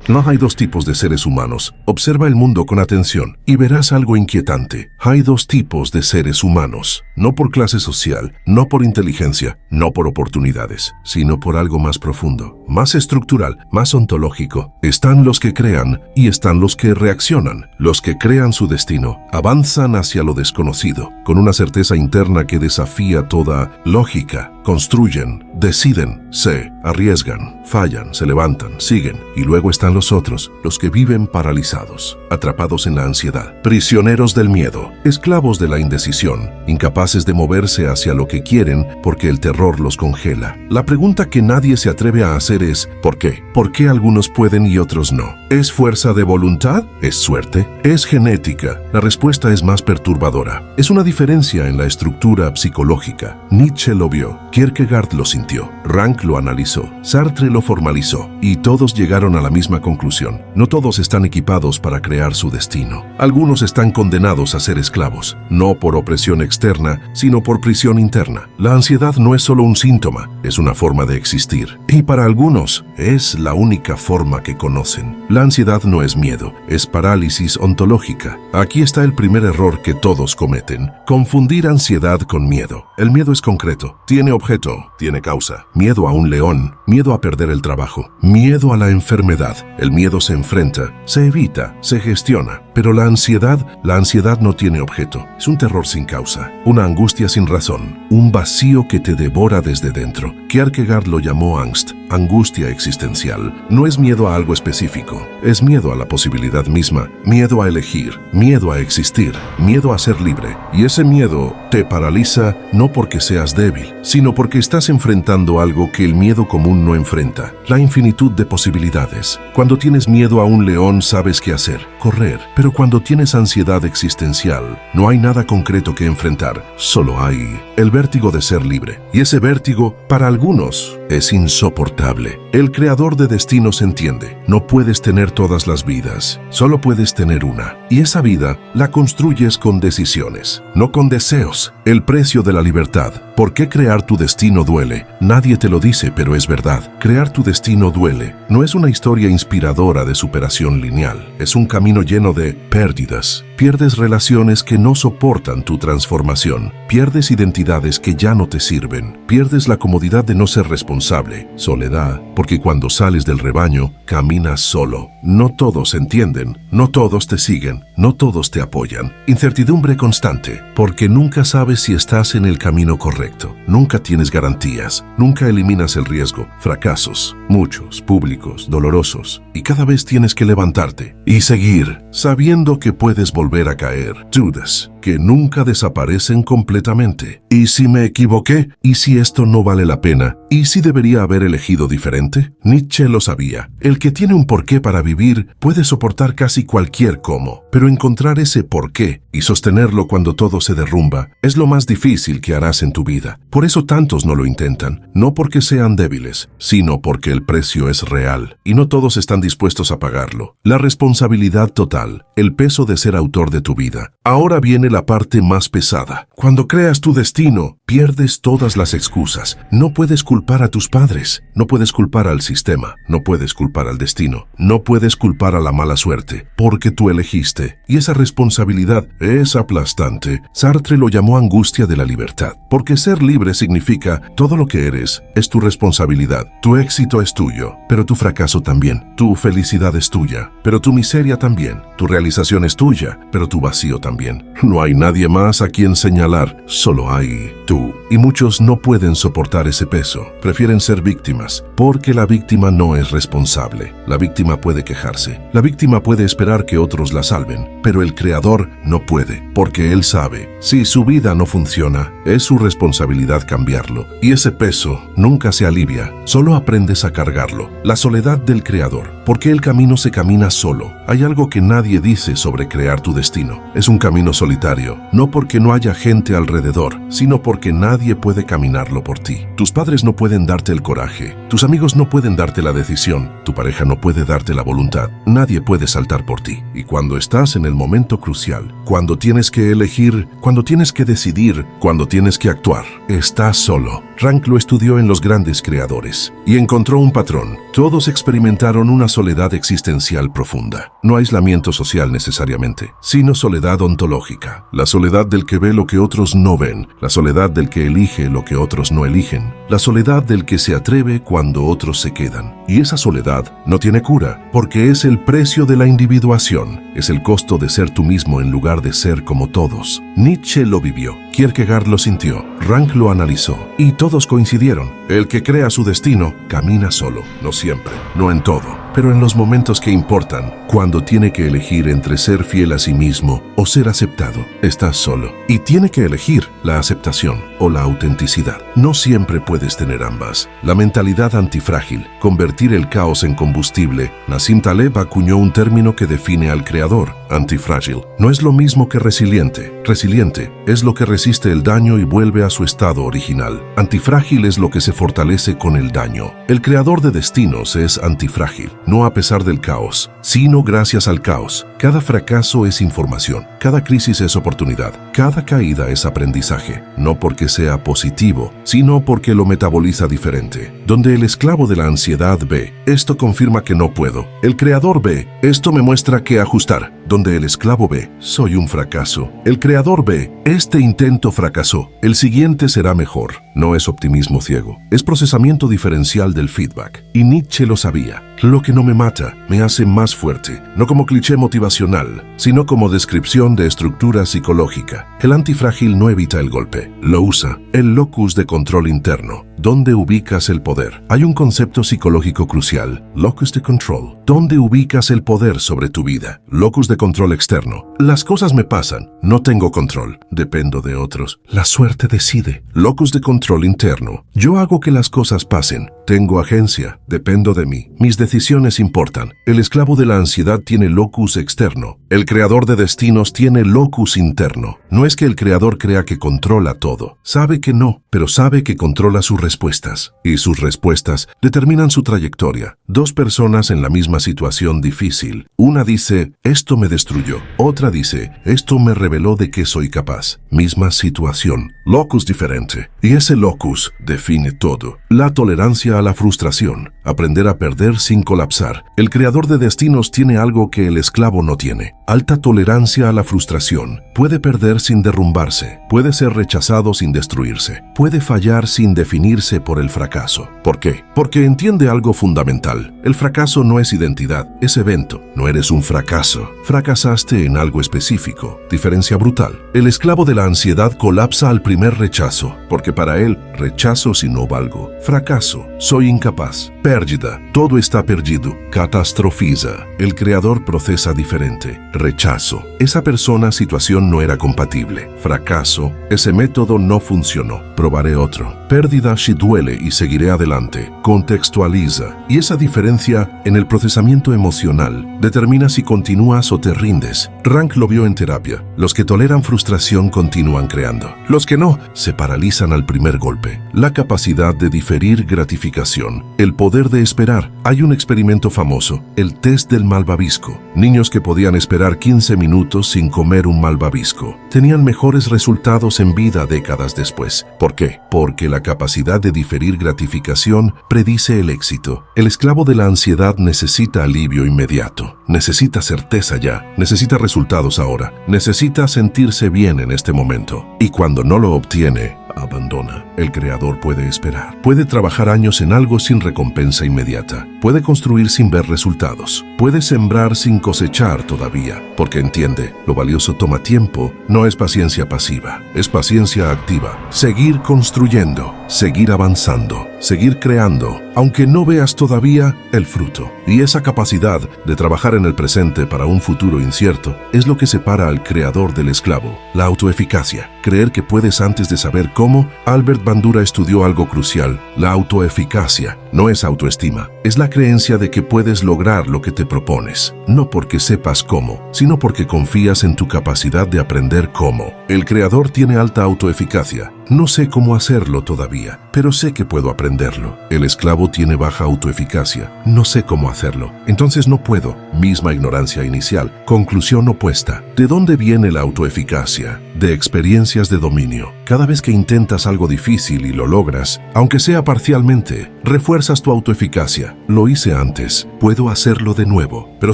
No hay dos tipos de seres humanos. Observa el mundo con atención y verás algo inquietante. Hay dos tipos de seres humanos. No por clase social, no por inteligencia, no por oportunidades, sino por algo más profundo, más estructural, más ontológico. Están los que crean y están los que reaccionan. Los que crean su destino avanzan hacia lo desconocido, con una certeza interna que desafía toda lógica. Construyen, deciden, se arriesgan, fallan, se levantan, siguen. Y luego están los otros, los que viven paralizados, atrapados en la ansiedad, prisioneros del miedo, esclavos de la indecisión, incapaces de moverse hacia lo que quieren porque el terror los congela. La pregunta que nadie se atreve a hacer es ¿por qué? ¿Por qué algunos pueden y otros no? ¿Es fuerza de voluntad? ¿Es suerte? ¿Es genética? La respuesta es más perturbadora. Es una diferencia en la estructura psicológica. Nietzsche lo vio, Kierkegaard lo sintió, Rank lo analizó, Sartre lo formalizó, y todos llegaron a la misma conclusión. No todos están equipados para crear su destino. Algunos están condenados a ser esclavos, no por opresión externa, sino por prisión interna. La ansiedad no es solo un síntoma, es una forma de existir. Y para algunos, es la única forma que conocen. La ansiedad no es miedo, es parálisis ontológica. Aquí está el primer error que todos cometen: confundir ansiedad con miedo. El miedo es concreto, tiene objeto, tiene causa. Miedo a un león, miedo a perder el trabajo, miedo a la enfermedad. El miedo se enfrenta, se evita, se gestiona. Pero la ansiedad no tiene objeto. Es un terror sin causa, una angustia sin razón, un vacío que te devora desde dentro. Kierkegaard lo llamó angst, angustia existencial. No es miedo a algo específico, es miedo a la posibilidad misma, miedo a elegir, miedo a existir, miedo a ser libre. Y ese miedo te paraliza no porque seas débil, sino porque estás enfrentando algo que el miedo común no enfrenta: la infinitud de posibilidades. Cuando tienes miedo a un león, sabes qué hacer: correr. Pero cuando tienes ansiedad existencial, no hay nada concreto que enfrentar, solo hay el vértigo de ser libre. Y ese vértigo, para algunos, es insoportable. El creador de destinos entiende: no puedes tener todas las vidas, solo puedes tener una. Y esa vida la construyes con decisiones, no con deseos. El precio de la libertad. ¿Por qué crear tu destino duele? Nadie te lo dice, pero es verdad. Crear tu destino duele. No es una historia inspiradora de superación lineal. Es un camino lleno de pérdidas. Pierdes relaciones que no soportan tu transformación. Pierdes identidades que ya no te sirven. Pierdes la comodidad de no ser responsable. Soledad, porque cuando sales del rebaño, caminas solo. No todos entienden, no todos te siguen, no todos te apoyan. Incertidumbre constante, porque nunca sabes si estás en el camino correcto. Nunca tienes garantías, nunca eliminas el riesgo. Fracasos, muchos, públicos, dolorosos. Y cada vez tienes que levantarte y seguir, sabiendo que puedes volver a caer. Dudas que nunca desaparecen completamente. ¿Y si me equivoqué? ¿Y si esto no vale la pena? ¿Y si debería haber elegido diferente? Nietzsche lo sabía. El que tiene un porqué para vivir puede soportar casi cualquier cómo, pero encontrar ese porqué y sostenerlo cuando todo se derrumba es lo más difícil que harás en tu vida. Por eso tantos no lo intentan, no porque sean débiles, sino porque el precio es real y no todos están dispuestos a pagarlo. La responsabilidad total, el peso de ser autor de tu vida. Ahora viene la parte más pesada. Cuando creas tu destino, pierdes todas las excusas. No puedes culpar a tus padres, no puedes culpar al sistema, no puedes culpar al destino, no puedes culpar a la mala suerte, porque tú elegiste. Y esa responsabilidad es aplastante. Sartre lo llamó angustia de la libertad, porque ser libre significa todo lo que eres es tu responsabilidad. Tu éxito es tuyo, pero tu fracaso también. Tu felicidad es tuya, pero tu miseria también. Tu realización es tuya, pero tu vacío también. No hay nadie más a quien señalar, solo hay tú. Y muchos no pueden soportar ese peso. Prefieren ser víctimas, porque la víctima no es responsable. La víctima puede quejarse. La víctima puede esperar que otros la salven, pero el creador no puede, porque él sabe, si su vida no funciona, es su responsabilidad cambiarlo. Y ese peso nunca se alivia, solo aprendes a cargarlo. La soledad del creador, porque el camino se camina solo. Hay algo que nadie dice sobre crear tu destino. Es un camino solitario, no porque no haya gente alrededor, sino porque nadie puede caminarlo por ti. Tus padres no pueden darte el coraje, tus amigos no pueden darte la decisión, tu pareja no puede darte la voluntad, nadie puede saltar por ti. Y cuando estás en el momento crucial, cuando tienes que elegir, cuando tienes que decidir, cuando tienes que actuar, estás solo. Rank lo estudió en los grandes creadores y encontró un patrón. Todos experimentaron una soledad existencial profunda. No aislamiento social necesariamente, sino soledad ontológica. La soledad del que ve lo que otros no ven. La soledad del que elige lo que otros no eligen. La soledad del que se atreve cuando otros se quedan. Y esa soledad no tiene cura, porque es el precio de la individuación. Es el costo de ser tú mismo en lugar de ser como todos. Nietzsche lo vivió. Kierkegaard lo sintió. Rank lo analizó. Y todos coincidieron. El que crea su destino camina solo. No siempre, no en todo, pero en los momentos que importan, cuando tiene que elegir entre ser fiel a sí mismo o ser aceptado, estás solo. Y tiene que elegir la aceptación o la autenticidad. No siempre puedes tener ambas. La mentalidad antifrágil, convertir el caos en combustible. Nassim Taleb acuñó un término que define al creador, antifrágil. No es lo mismo que resiliente. Resiliente es lo que resiste el daño y vuelve a su estado original. Antifrágil es lo que se fortalece con el daño. El creador de destinos es antifrágil, no a pesar del caos, sino gracias al caos. Cada fracaso es información, cada crisis es oportunidad, cada caída es aprendizaje, no porque sea positivo, sino porque lo metaboliza diferente. Donde el esclavo de la ansiedad ve, esto confirma que no puedo. El creador ve, esto me muestra que ajustar. Donde el esclavo ve, soy un fracaso. El creador ve, este intento fracasó, el siguiente será mejor. No es optimismo ciego, es procesamiento diferencial del feedback. Y Nietzsche lo sabía. Lo que no me mata, me hace más fuerte, no como cliché motivacional, sino como descripción de estructura psicológica. El antifrágil no evita el golpe, lo usa. El locus de control interno. ¿Dónde ubicas el poder? Hay un concepto psicológico crucial, locus de control. ¿Dónde ubicas el poder sobre tu vida? Locus de control externo. Las cosas me pasan, no tengo control, dependo de otros. La suerte decide. Locus de control interno. Yo hago que las cosas pasen, tengo agencia, dependo de mí. Mis decisiones importan. El esclavo de la ansiedad tiene locus externo. El creador de destinos tiene locus interno. No es que el creador crea que controla todo. Sabe que no, pero sabe que controla sus respuestas. Y sus respuestas determinan su trayectoria. Dos personas en la misma situación difícil. Una dice, esto me destruyó. Otra dice, esto me reveló de qué soy capaz. Misma situación. Locus diferente. Y ese locus define todo. La tolerancia a la frustración. Aprender a perder sin colapsar. El creador de destinos tiene algo que el esclavo no tiene. Alta tolerancia a la frustración. Puede perder sin derrumbarse. Puede ser rechazado sin destruirse. Puede fallar sin definirse por el fracaso. ¿Por qué? Porque entiende algo fundamental. El fracaso no es identidad, es evento. No eres un fracaso. Fracasaste en algo específico. Diferencia brutal. El esclavo de la ansiedad colapsa al primer rechazo, porque para él, rechazo si no valgo. Fracaso, soy incapaz. Pérdida, todo está perdido. Catastrofiza. El creador procesa diferente. Rechazo. Esa persona, situación no era compatible. Fracaso. Ese método no funcionó. Probaré otro. Pérdida si duele y seguiré adelante. Contextualiza. Y esa diferencia en el procesamiento emocional determina si continúas o te rindes. Rank lo vio en terapia. Los que toleran frustración continúan creando. Los que no, se paralizan al primer golpe. La capacidad de diferir gratificación. El poder de esperar. Hay un experimento famoso, el test del malvavisco. Niños que podían esperar 15 minutos sin comer un malvavisco tenían mejores resultados en vida décadas después. ¿Por qué? Porque la capacidad de diferir gratificación predice el éxito. El esclavo de la ansiedad necesita alivio inmediato. Necesita certeza ya. Necesita resultados ahora. Necesita sentirse bien en este momento. Y cuando no lo obtiene, abandona. El creador puede esperar. Puede trabajar años en algo sin recompensa inmediata. Puede construir sin ver resultados. Puede sembrar sin cosechar todavía, porque entiende, lo valioso toma tiempo. No es paciencia pasiva, es paciencia activa. Seguir construyendo, seguir avanzando, seguir creando, aunque no veas todavía el fruto. Y esa capacidad de trabajar en el presente para un futuro incierto es lo que separa al creador del esclavo. La autoeficacia. Creer que puedes antes de saber cómo. Albert Bandura estudió algo crucial. La autoeficacia no es autoestima, es la creencia de que puedes lograr lo que te propones, no porque sepas cómo, sino porque confías en tu capacidad de aprender cómo. El creador tiene alta autoeficacia. No sé cómo hacerlo todavía, pero sé que puedo aprenderlo. El esclavo tiene baja autoeficacia. No sé cómo hacerlo, entonces no puedo. Misma ignorancia inicial. Conclusión opuesta. ¿De dónde viene la autoeficacia? de experiencias de dominio. Cada vez que intentas algo difícil y lo logras, aunque sea parcialmente, refuerzas tu autoeficacia. Lo hice antes, puedo hacerlo de nuevo. Pero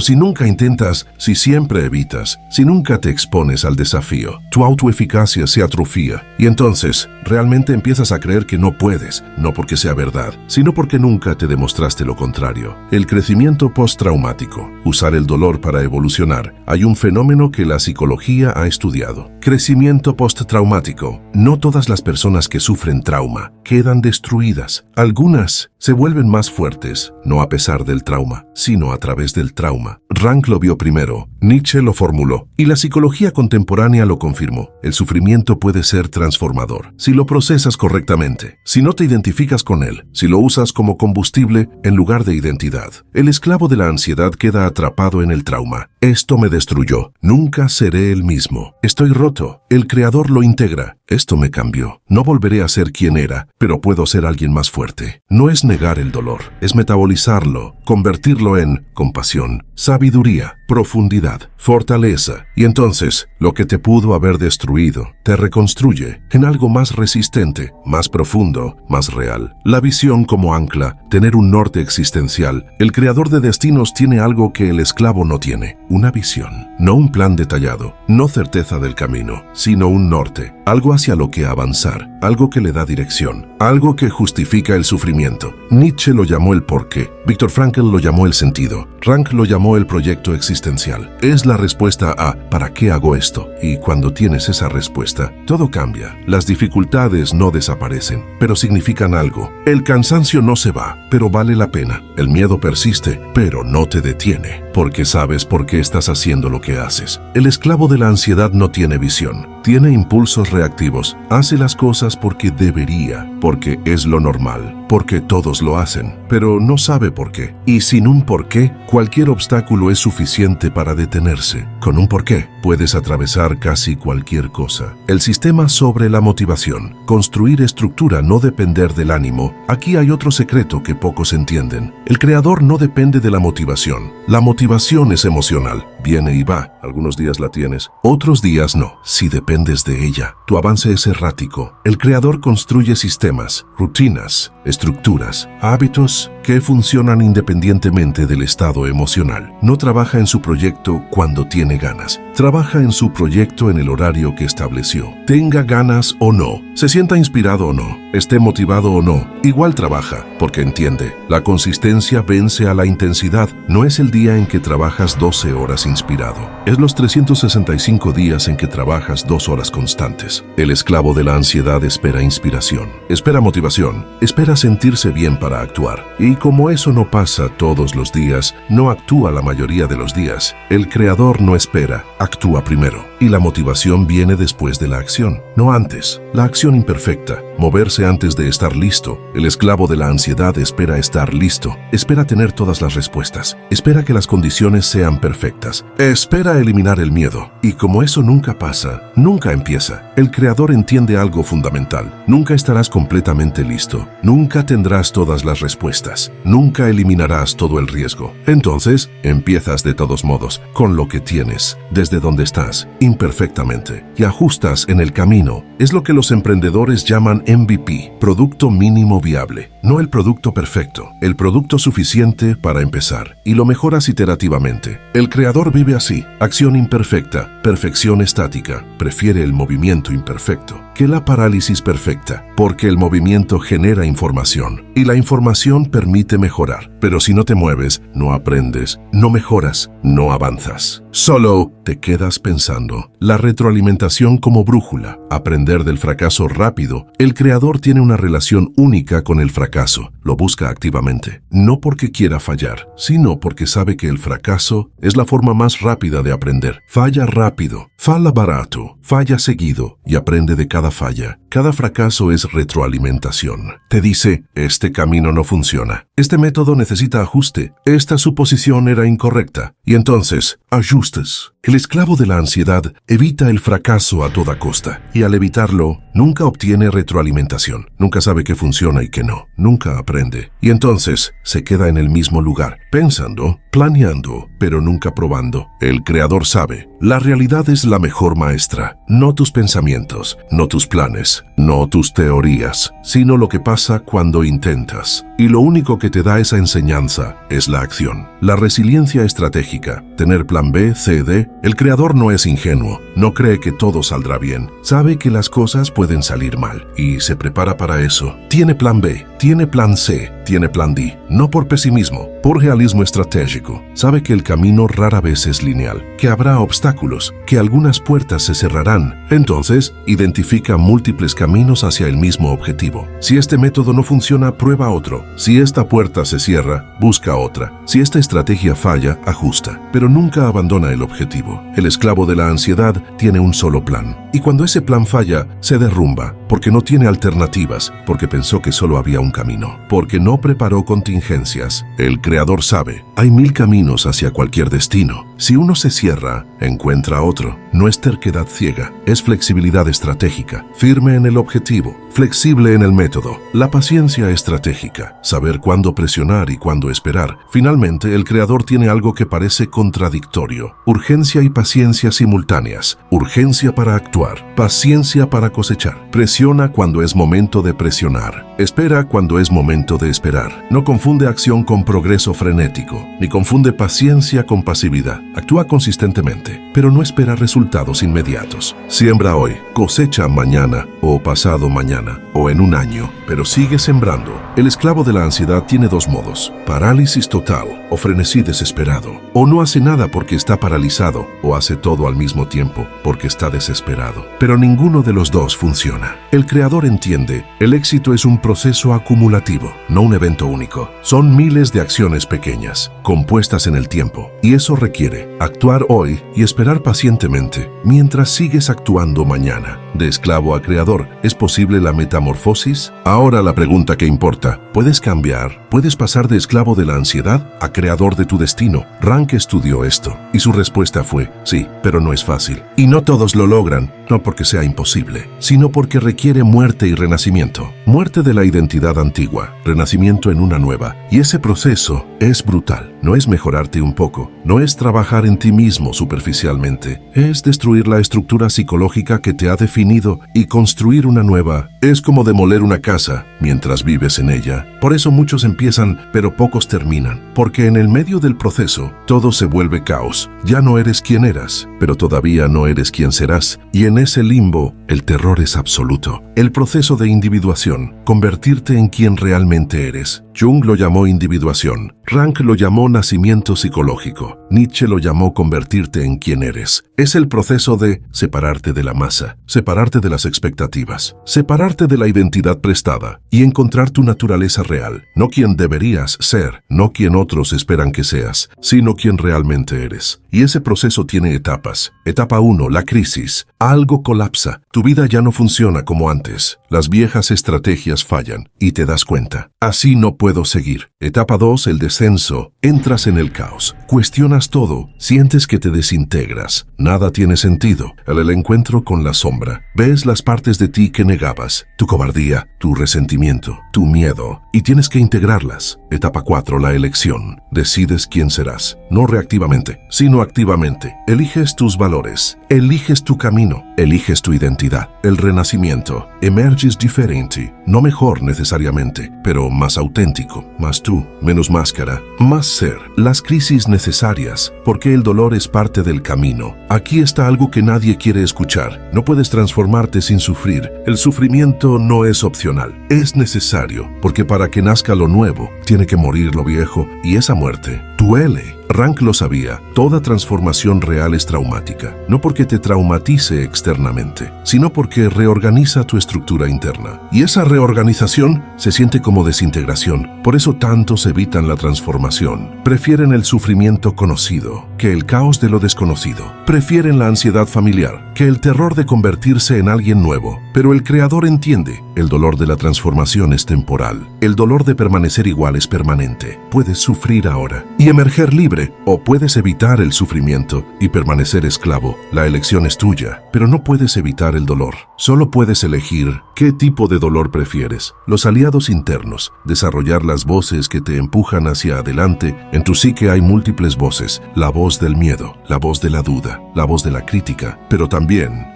si nunca intentas, si siempre evitas, si nunca te expones al desafío, tu autoeficacia se atrofia y entonces realmente empiezas a creer que no puedes, no porque sea verdad, sino porque nunca te demostraste lo contrario. El crecimiento postraumático, usar el dolor para evolucionar. Hay un fenómeno que la psicología ha estudiado. Crecimiento postraumático. No todas las personas que sufren trauma quedan destruidas. Algunas se vuelven más fuertes, no a pesar del trauma, sino a través del trauma. Rank lo vio primero, Nietzsche lo formuló y la psicología contemporánea lo confirmó. El sufrimiento puede ser transformador si lo procesas correctamente, si no te identificas con él, si lo usas como combustible en lugar de identidad. El esclavo de la ansiedad queda atrapado en el trauma. Esto me destruyó. Nunca seré el mismo. Estoy roto. El creador lo integra. Esto me cambió. No volveré a ser quien era, pero puedo ser alguien más fuerte. No es negar el dolor, es metabolizarlo, convertirlo en compasión, sabiduría, profundidad, fortaleza. Y entonces, lo que te pudo haber destruido, te reconstruye en algo más resistente, más profundo, más real. La visión como ancla, tener un norte existencial. El creador de destinos tiene algo que el esclavo no tiene, una visión. No un plan detallado, no certeza del camino, sino un norte, algo hacia lo que avanzar, algo que le da dirección, algo que justifica el sufrimiento. Nietzsche lo llamó el porqué, Viktor Frankl lo llamó el sentido, Rank lo llamó el proyecto existencial. Es la respuesta a ¿para qué hago esto? Y cuando tienes esa respuesta, todo cambia. Las dificultades no desaparecen, pero significan algo. El cansancio no se va, pero vale la pena. El miedo persiste, pero no te detiene, porque sabes por qué estás haciendo lo que haces. El esclavo de la ansiedad no tiene visión, tiene impulsos reactivos, hace las cosas porque debería, porque es lo normal, porque todos lo hacen, pero no sabe por qué. Y sin un porqué, cualquier obstáculo es suficiente para detenerse. Con un porqué, puedes atravesar casi cualquier cosa. El sistema sobre la motivación. Construir estructura, no depender del ánimo. Aquí hay otro secreto que pocos entienden. El creador no depende de la motivación. La motivación es emocional. Viene y va. Algunos días la tienes, otros días no. Si dependes de ella, tu avance es errático. El creador construye sistemas, rutinas, estructuras, hábitos que funcionan independientemente del estado emocional. No trabaja en su proyecto cuando tiene ganas. Trabaja en su proyecto en el horario que estableció. Tenga ganas o no, se sienta inspirado o no, esté motivado o no, igual trabaja, porque entiende, la consistencia vence a la intensidad. No es el día en que trabajas 12 horas inspirado, es los 365 días en que trabajas 2 horas constantes. El esclavo de la ansiedad espera inspiración, espera motivación, espera sentirse bien para actuar. Y como eso no pasa todos los días, no actúa la mayoría de los días. El creador no espera, actúa primero. Y la motivación viene después de la acción, no antes. La acción imperfecta, moverse antes de estar listo. El esclavo de la ansiedad espera estar listo, espera tener todas las respuestas, espera que las condiciones sean perfectas, espera eliminar el miedo. Y como eso nunca pasa, nunca empieza. El creador entiende algo fundamental. Nunca estarás completamente listo, nunca tendrás todas las respuestas, nunca eliminarás todo el riesgo. Entonces, empiezas de todos modos, con lo que tienes, desde donde estás, imperfectamente, y ajustas en el camino. Es lo que los emprendedores llaman MVP, producto mínimo viable. No el producto perfecto, el producto suficiente para empezar, y lo mejoras iterativamente. El creador vive así, acción imperfecta, perfección estática, prefiere el movimiento imperfecto que la parálisis perfecta, porque el movimiento genera información, y la información permite mejorar. Pero si no te mueves, no aprendes, no mejoras, no avanzas. Solo te quedas pensando. La retroalimentación como brújula, aprender del fracaso rápido. El creador tiene una relación única con el fracaso, lo busca activamente, no porque quiera fallar, sino porque sabe que el fracaso es la forma más rápida de aprender. Falla rápido, falla barato, falla seguido y aprende de cada falla. Cada fracaso es retroalimentación. Te dice, este camino no funciona, este método necesita ajuste, esta suposición era incorrecta. Y entonces, ajustes. El esclavo de la ansiedad evita el fracaso a toda costa y al evitarlo nunca obtiene retroalimentación, nunca sabe qué funciona y qué no, nunca aprende y entonces se queda en el mismo lugar, pensando, planeando, pero nunca probando. El creador sabe, la realidad es la mejor maestra, no tus pensamientos, no tus planes, no tus teorías, sino lo que pasa cuando intentas. Y lo único que te da esa enseñanza es la acción. La resiliencia estratégica, tener plan B, C, D. El creador no es ingenuo, no cree que todo saldrá bien, sabe que las cosas pueden salir mal y se prepara para eso. Tiene plan B, tiene plan C, tiene plan D, no por pesimismo, por realismo estratégico. Sabe que el camino rara vez es lineal, que habrá obstáculos, que algunas puertas se cerrarán. Entonces, identifica múltiples caminos hacia el mismo objetivo. Si este método no funciona, prueba otro. Si esta puerta se cierra, busca otra. Si esta estrategia falla, ajusta, pero nunca abandona el objetivo. El esclavo de la ansiedad tiene un solo plan. Y cuando ese plan falla, se derrumba, porque no tiene alternativas, porque pensó que solo había un camino, porque no preparó contingencias. El creador sabe, hay 1000 caminos hacia cualquier destino. Si uno se cierra, encuentra otro. No es terquedad ciega, es flexibilidad estratégica, firme en el objetivo, flexible en el método. La paciencia estratégica, saber cuándo presionar y cuándo esperar. Finalmente, el creador tiene algo que parece contradictorio. Urgencia y paciencia simultáneas. Urgencia para actuar, paciencia para cosechar. Presiona cuando es momento de presionar. Espera cuando es momento de esperar. No confunde acción con progreso frenético, ni confunde paciencia con pasividad. Actúa consistentemente, pero no espera resultados inmediatos. Siembra hoy, cosecha mañana o pasado mañana o en un año, pero sigue sembrando. El esclavo de la ansiedad tiene dos modos: parálisis total o frenesí desesperado. O no hace nada porque está paralizado, o hace todo al mismo tiempo porque está desesperado. Pero ninguno de los dos funciona. El creador entiende, el éxito es un proceso acumulativo, no un evento único. Son miles de acciones pequeñas, compuestas en el tiempo, y eso requiere actuar hoy y esperar pacientemente mientras sigues actuando mañana. De esclavo a creador, ¿es posible la metamorfosis? Ahora la pregunta que importa: ¿puedes cambiar? ¿Puedes pasar de esclavo de la ansiedad a creador de tu destino? Rank estudió esto, y su respuesta fue: sí, pero no es fácil. Y no todos lo logran, no porque sea imposible, sino porque requiere muerte y renacimiento. Muerte de la identidad antigua, renacimiento en una nueva. Y ese proceso es brutal. No es mejorarte un poco, no es trabajar en ti mismo superficialmente, es destruir la estructura psicológica que te ha definido y construir una nueva. Es como demoler una casa mientras vives en ella. Por eso muchos empiezan, pero pocos terminan, porque en el medio del proceso todo se vuelve caos. Ya no eres quien eras, pero todavía no eres quien serás, y en ese limbo el terror es absoluto. El proceso de individuación, convertirte en quien realmente eres. Jung lo llamó individuación, Rank lo llamó nacimiento psicológico, Nietzsche lo llamó convertirte en quien eres. Es el proceso de separarte de la masa, separarte de las expectativas, separarte de la identidad prestada y encontrar tu naturaleza real, no quien deberías ser, no quien otros esperan que seas, sino quien realmente eres. Y ese proceso tiene etapas. Etapa 1, la crisis. Algo colapsa, tu vida ya no funciona como antes, las viejas estrategias fallan y te das cuenta. Así no puedo seguir. Etapa 2, el descenso. Entras en el caos, cuestionas todo, sientes que te desintegras, nada tiene sentido. El encuentro con la sombra. Ves las partes de ti que negabas, tu cobardía, tu resentimiento, tu miedo, y tienes que integrarlas. Etapa 4, la elección. Decides quién serás, no reactivamente, sino activamente. Eliges tus valores, eliges tu camino, eliges tu identidad. El renacimiento. Emerges diferente, no mejor necesariamente, pero más auténtico, más tú, menos máscara, más ser. Las crisis necesarias, porque el dolor es parte del camino. Aquí está algo que nadie quiere escuchar. No puedes transformarte sin sufrir. El sufrimiento no es opcional, es necesario, porque para que nazca lo nuevo, tiene que morir lo viejo, y esa muerte duele. Rank lo sabía, toda transformación real es traumática, no porque te traumatice externamente, sino porque reorganiza tu estructura interna. Y esa reorganización se siente como desintegración. Por eso tantos evitan la transformación. Prefieren el sufrimiento conocido, que el caos de lo desconocido. Prefieren la ansiedad familiar que el terror de convertirse en alguien nuevo. Pero el Creador entiende, el dolor de la transformación es temporal. El dolor de permanecer igual es permanente. Puedes sufrir ahora y emerger libre, o puedes evitar el sufrimiento y permanecer esclavo. La elección es tuya, pero no puedes evitar el dolor. Solo puedes elegir qué tipo de dolor prefieres. Los aliados internos, desarrollar las voces que te empujan hacia adelante. En tu psique hay múltiples voces: la voz del miedo, la voz de la duda, la voz de la crítica, pero también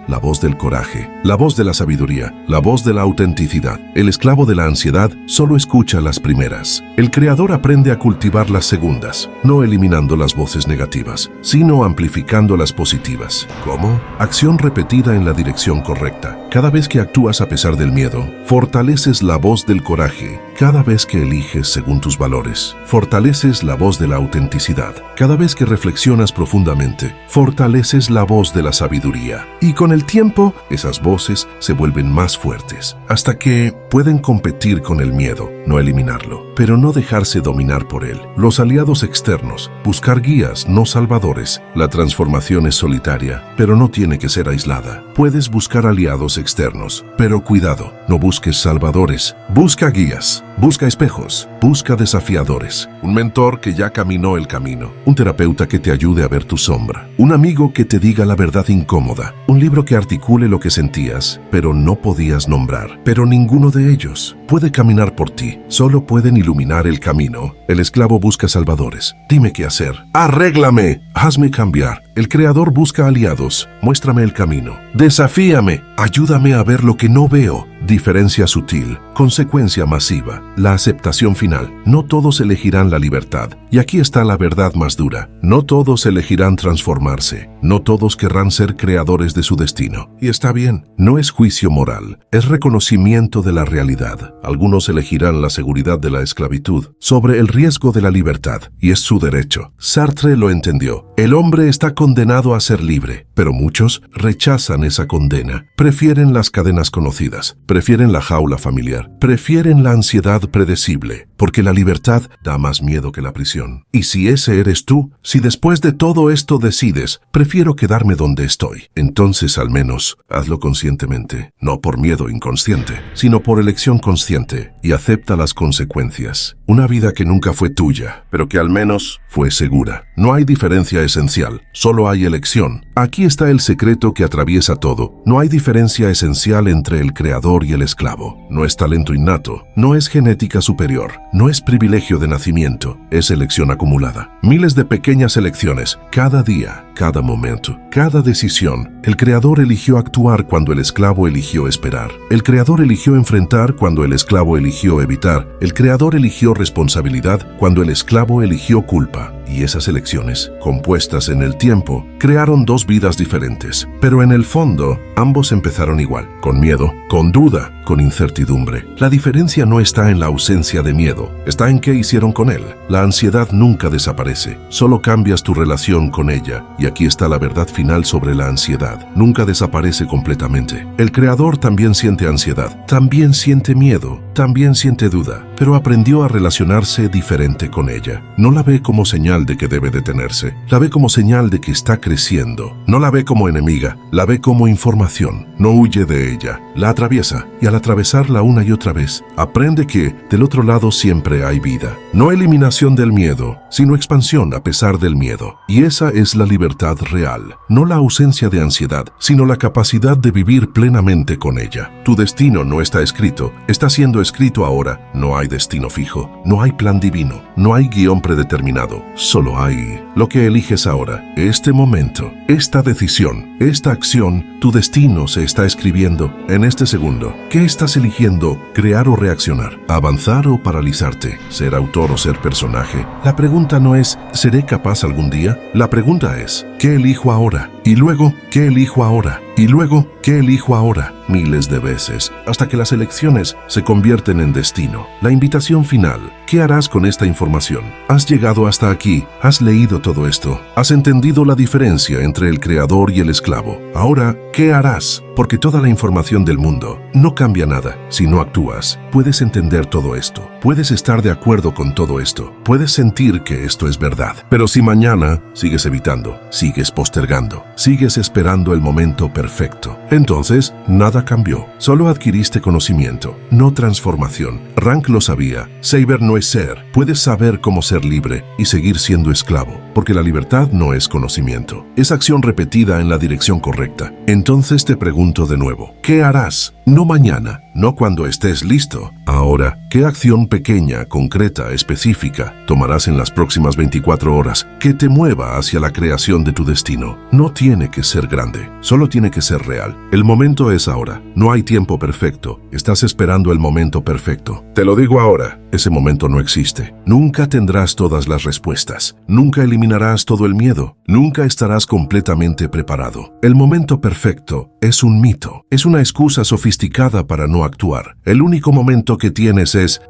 la voz del coraje, la voz de la sabiduría, la voz de la autenticidad. El esclavo de la ansiedad solo escucha las primeras. El Creador aprende a cultivar las segundas, no eliminando las voces negativas, sino amplificando las positivas. ¿Cómo? Acción repetida en la dirección correcta. Cada vez que actúas a pesar del miedo, fortaleces la voz del coraje. Cada vez que eliges según tus valores, fortaleces la voz de la autenticidad. Cada vez que reflexionas profundamente, fortaleces la voz de la sabiduría. Y con el tiempo, esas voces se vuelven más fuertes, hasta que pueden competir con el miedo, no eliminarlo, pero no dejarse dominar por él. Los aliados externos, buscar guías, no salvadores. La transformación es solitaria, pero no tiene que ser aislada. Puedes buscar aliados externos, pero cuidado, no busques salvadores. Busca guías, busca espejos, busca desafiadores. Un mentor que ya caminó el camino, un terapeuta que te ayude a ver tu sombra, un amigo que te diga la verdad incómoda, un libro que articule lo que sentías, pero no podías nombrar. Pero ninguno de ellos puede caminar por ti, solo pueden iluminar el camino. El esclavo busca salvadores. Dime qué hacer. Arréglame, hazme cambiar. El Creador busca aliados. Muéstrame el camino. Desafíame. Ayúdame a ver lo que no veo. Diferencia sutil, consecuencia masiva, la aceptación final. No todos elegirán la libertad. Y aquí está la verdad más dura. No todos elegirán transformarse. No todos querrán ser creadores de su destino. Y está bien. No es juicio moral. Es reconocimiento de la realidad. Algunos elegirán la seguridad de la esclavitud sobre el riesgo de la libertad. Y es su derecho. Sartre lo entendió. El hombre está condenado a ser libre. Pero muchos rechazan esa condena. Prefieren las cadenas conocidas. Prefieren la jaula familiar. Prefieren la ansiedad predecible. Porque la libertad da más miedo que la prisión. Y si ese eres tú, si después de todo esto decides, prefiero quedarme donde estoy, entonces al menos hazlo conscientemente. No por miedo inconsciente, sino por elección consciente. Y acepta las consecuencias. Una vida que nunca fue tuya, pero que al menos fue segura. No hay diferencia esencial, solo hay elección. Aquí está el secreto que atraviesa todo. No hay diferencia esencial entre el creador y el esclavo. No es talento innato, no es genética superior, no es privilegio de nacimiento, es elección acumulada. Miles de pequeñas elecciones, cada día, cada momento, cada decisión. El creador eligió actuar cuando el esclavo eligió esperar. El creador eligió enfrentar cuando el esclavo eligió evitar. El creador eligió responsabilidad cuando el esclavo eligió culpa. Y esas elecciones, compuestas en el tiempo, crearon dos vidas diferentes. Pero en el fondo, ambos empezaron igual, con miedo, con duda, con incertidumbre. La diferencia no está en la ausencia de miedo, está en qué hicieron con él. La ansiedad nunca desaparece, solo cambias tu relación con ella. Y aquí está la verdad final sobre la ansiedad. Nunca desaparece completamente. El creador también siente ansiedad, también siente miedo, también siente duda, pero aprendió a relacionarse diferente con ella. No la ve como señal de que debe detenerse, la ve como señal de que está creciendo. No la ve como enemiga, la ve como información. No huye de ella, la atraviesa, y al atravesarla una y otra vez, aprende que del otro lado siempre hay vida. No eliminación del miedo, sino expansión a pesar del miedo. Y esa es la libertad real. No la ausencia de ansiedad, sino la capacidad de vivir plenamente con ella. Tu destino no está escrito, está siendo escrito ahora. No hay destino fijo, no hay plan divino, no hay guión predeterminado. Solo hay lo que eliges ahora, este momento, esta decisión, esta acción. Tu destino se está escribiendo en este segundo. ¿Qué estás eligiendo? ¿Crear o reaccionar? ¿Avanzar o paralizarte? ¿Ser autor o ser personaje? La pregunta no es ¿seré capaz algún día? La pregunta es ¿qué elijo ahora? Y luego, ¿qué elijo ahora? Y luego, ¿qué elijo ahora? Miles de veces, hasta que las elecciones se convierten en destino. La invitación final. ¿Qué harás con esta información? Has llegado hasta aquí, has leído todo esto, has entendido la diferencia entre el creador y el esclavo. Ahora, ¿qué harás? Porque toda la información del mundo no cambia nada si no actúas. Puedes entender todo esto, puedes estar de acuerdo con todo esto, puedes sentir que esto es verdad. Pero si mañana sigues evitando, sigues postergando, sigues esperando el momento perfecto, entonces nada cambió. Solo adquiriste conocimiento, no transformación. Rank lo sabía. Saber no es ser. Puedes saber cómo ser libre y seguir siendo esclavo, porque la libertad no es conocimiento. Es acción repetida en la dirección correcta. Entonces te pregunto de nuevo, ¿qué harás? No mañana, no cuando estés listo. Ahora, ¿qué acción pequeña, concreta, específica tomarás en las próximas 24 horas que te mueva hacia la creación de tu destino? No tiene que ser grande, solo tiene que ser real. El momento es ahora. No hay tiempo perfecto. Estás esperando el momento perfecto. Te lo digo ahora, ese momento no existe. Nunca tendrás todas las respuestas. Nunca eliminarás todo el miedo. Nunca estarás completamente preparado. El momento perfecto es un mito. Es una excusa sofisticada para no actuar. El único momento que tienes es